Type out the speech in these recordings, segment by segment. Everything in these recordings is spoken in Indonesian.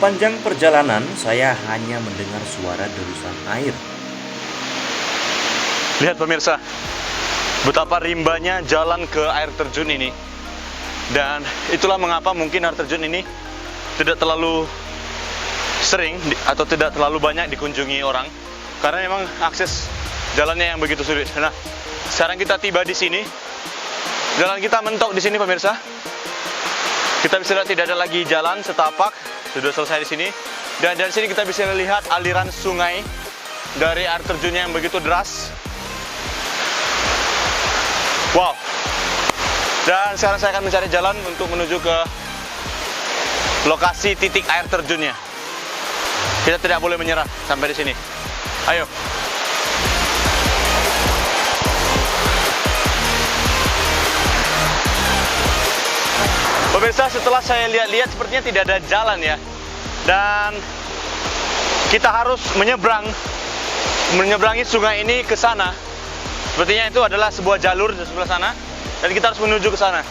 Sepanjang perjalanan, saya hanya mendengar suara derusan air. Lihat pemirsa, betapa rimbanya jalan ke air terjun ini. Dan itulah mengapa mungkin air terjun ini tidak terlalu sering atau tidak terlalu banyak dikunjungi orang, karena memang akses jalannya yang begitu sulit. Nah, sekarang kita tiba di sini. Jalan kita mentok di sini pemirsa. Kita bisa lihat tidak ada lagi jalan setapak, sudah selesai di sini. Dan dari sini kita bisa lihat aliran sungai dari air terjunnya yang begitu deras. Wow. Dan sekarang saya akan mencari jalan untuk menuju ke lokasi titik air terjunnya. Kita tidak boleh menyerah sampai di sini. Ayo. Pemirsa, setelah saya lihat-lihat sepertinya tidak ada jalan ya. Dan kita harus menyeberangi sungai ini ke sana. Sepertinya itu adalah sebuah jalur di sebelah sana. Dan kita harus menuju ke sana.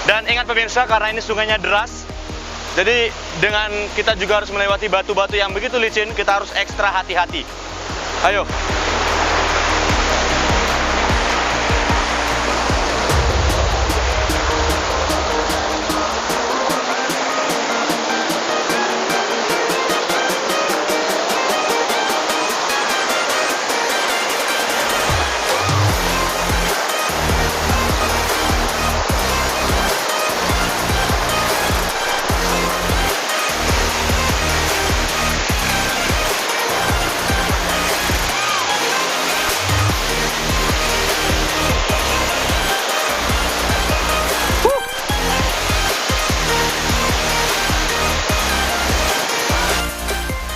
Dan ingat pemirsa, karena ini sungainya deras, jadi dengan kita juga harus melewati batu-batu yang begitu licin, kita harus ekstra hati-hati. Ayo.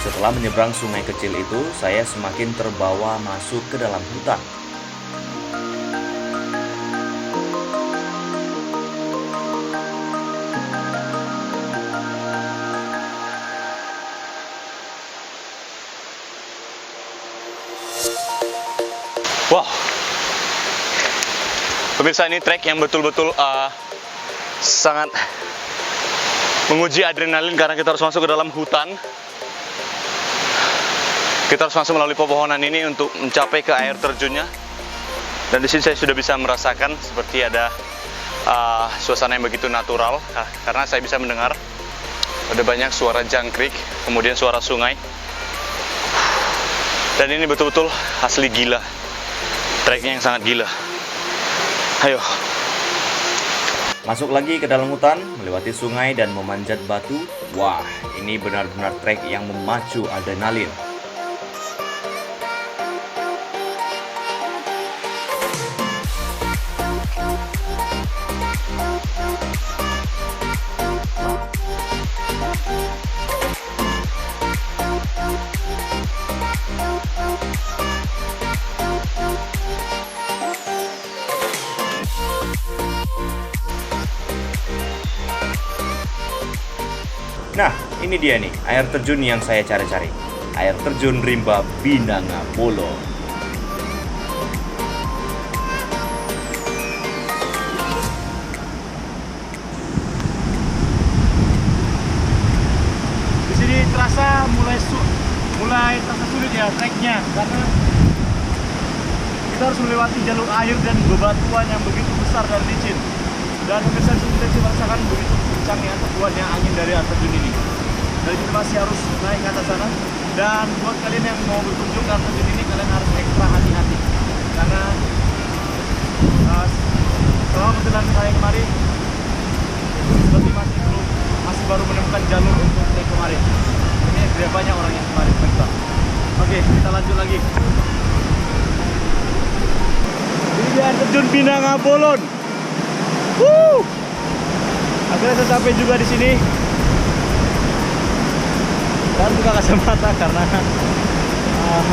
Setelah menyeberang sungai kecil itu, saya semakin terbawa masuk ke dalam hutan. Wow. Pemirsa, ini trek yang betul-betul sangat menguji adrenalin karena kita harus masuk ke dalam hutan. Kita harus masuk melalui pepohonan ini untuk mencapai ke air terjunnya. Dan di sini saya sudah bisa merasakan seperti ada suasana yang begitu natural, karena saya bisa mendengar ada banyak suara jangkrik, kemudian suara sungai. Dan ini betul-betul asli gila. Treknya yang sangat gila. Ayo. Masuk lagi ke dalam hutan, melewati sungai dan memanjat batu. Wah, ini benar-benar trek yang memacu adrenalin. Nah, ini dia nih, air terjun yang saya cari-cari. Air terjun rimba Binanga Bolon. Di sini terasa mulai terasa sulit ya treknya, karena kita harus melewati jalur air dan bebatuan yang begitu besar dan licin. Dan pemirsa, kita bisa merasakan begitu kencangnya teguannya angin dari air terjun ini. Dan kita masih harus naik ke atas sana. Dan buat kalian yang mau berkunjung ke air terjun ini, kalian harus ekstra hati-hati. Karena selama perjalanan saya kemarin, seperti masih baru menemukan jalur untuk naik kemarin. Ini tidak banyak orang yang kemarin pemirsa. Oke, kita lanjut lagi. Ini dia air terjun Binanga Bolon. Akhirnya saya sampai juga di sini. Dan buka kacamata karena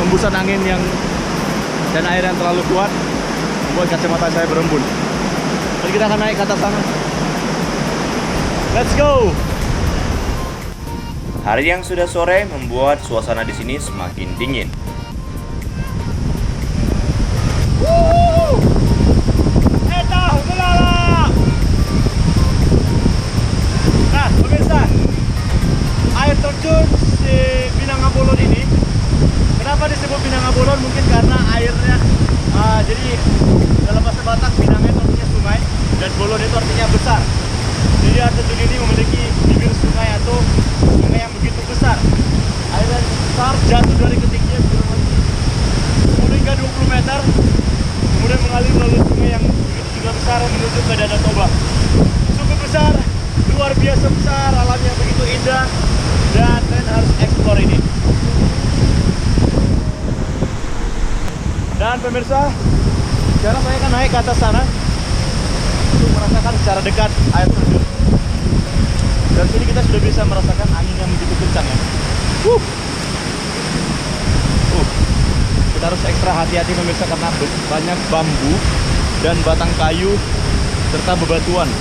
hembusan angin dan air yang terlalu kuat membuat kacamata saya berembun. Jadi kita akan naik ke atas sana. Let's go. Hari yang sudah sore membuat suasana di sini semakin dingin. Nah, pemirsa, air terjun Bolon mungkin karena airnya jadi dalam bahasa Batak Pinang itu artinya sungai dan Bolon itu artinya besar. Jadi air terjun ini memiliki bibir sungai atau sungai yang begitu besar. Air yang besar jatuh dari ketinggian 10 hingga 20 meter, kemudian mengalir melalui sungai yang begitu juga besar menuju ke Danau Toba. Cukup besar, luar biasa besar, alamnya begitu indah, dan kalian harus eksplor ini. Dan pemirsa, sekarang saya akan naik ke atas sana untuk merasakan secara dekat air terjun. Dari sini kita sudah bisa merasakan angin yang begitu kencang ya. Kita harus ekstra hati-hati pemirsa karena banyak bambu dan batang kayu serta bebatuan.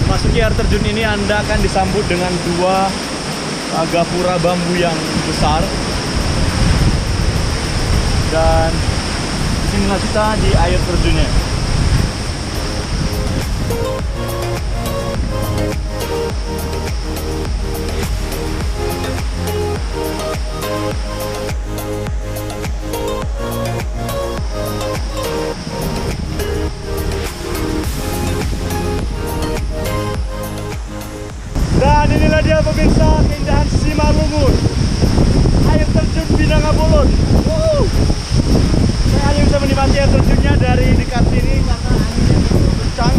Masuki air terjun ini Anda akan disambut dengan dua gapura bambu yang besar. Dan disinilah kita di air terjunnya. Dan inilah dia pemirsa keindahan Simalungun, air terjun Binanga Bolon. Saya hanya bisa menikmati air terjunnya dari dekat sini karena anginnya begitu kencang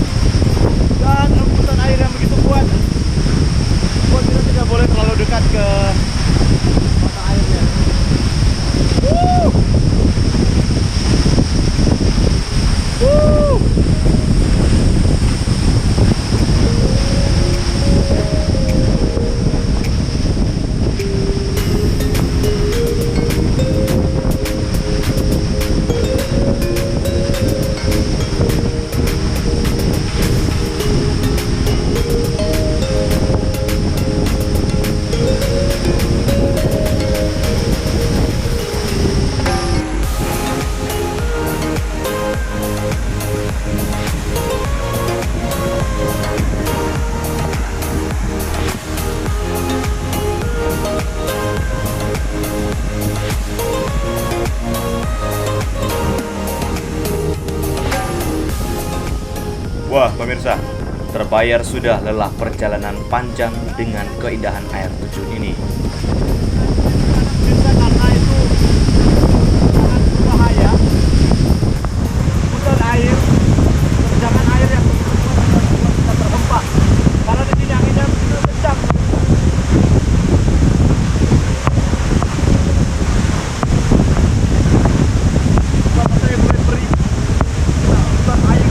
dan hembusan air yang begitu kuat. Kita tidak boleh terlalu dekat ke mata airnya. Wah pemirsa, terbayar sudah lelah perjalanan panjang dengan keindahan air terjun ini. Bisa karena itu sangat berbahaya. Hembusan air, terjangan air yang bisa terhempas. Karena di sini anginnya begitu kencang. Mata saya mulai perih. Hembusan air.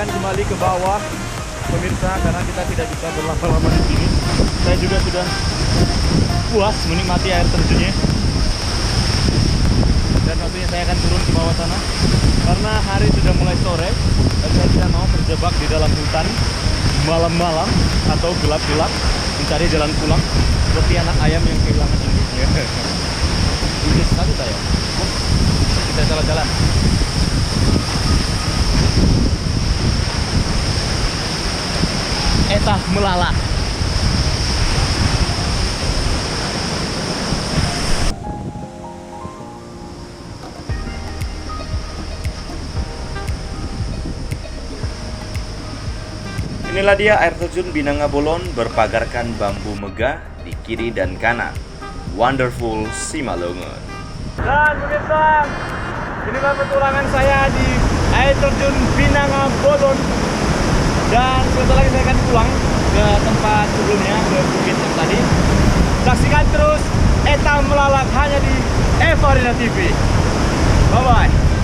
Kembali ke bawah pemirsa karena kita tidak bisa berlama-lama di sini. Saya juga sudah puas menikmati air terjunnya. Dan waktunya saya akan turun ke bawah sana karena hari sudah mulai sore dan saya tidak mau terjebak di dalam hutan malam-malam atau gelap-gelap mencari jalan pulang seperti anak ayam yang kehilangan induknya. Ini sekali saya. Kita salah jalan. Etah melala. Inilah dia air terjun Binanga Bolon berpagarkan bambu megah di kiri dan kanan. Wonderful Simalungun. Dan pemirsa, inilah petualangan saya di air terjun Binanga Bolon. Dan sebentar lagi saya akan pulang ke tempat sebelumnya, ke bukit yang tadi. Saksikan terus Eta Melalak hanya di Evarina TV. Bye-bye.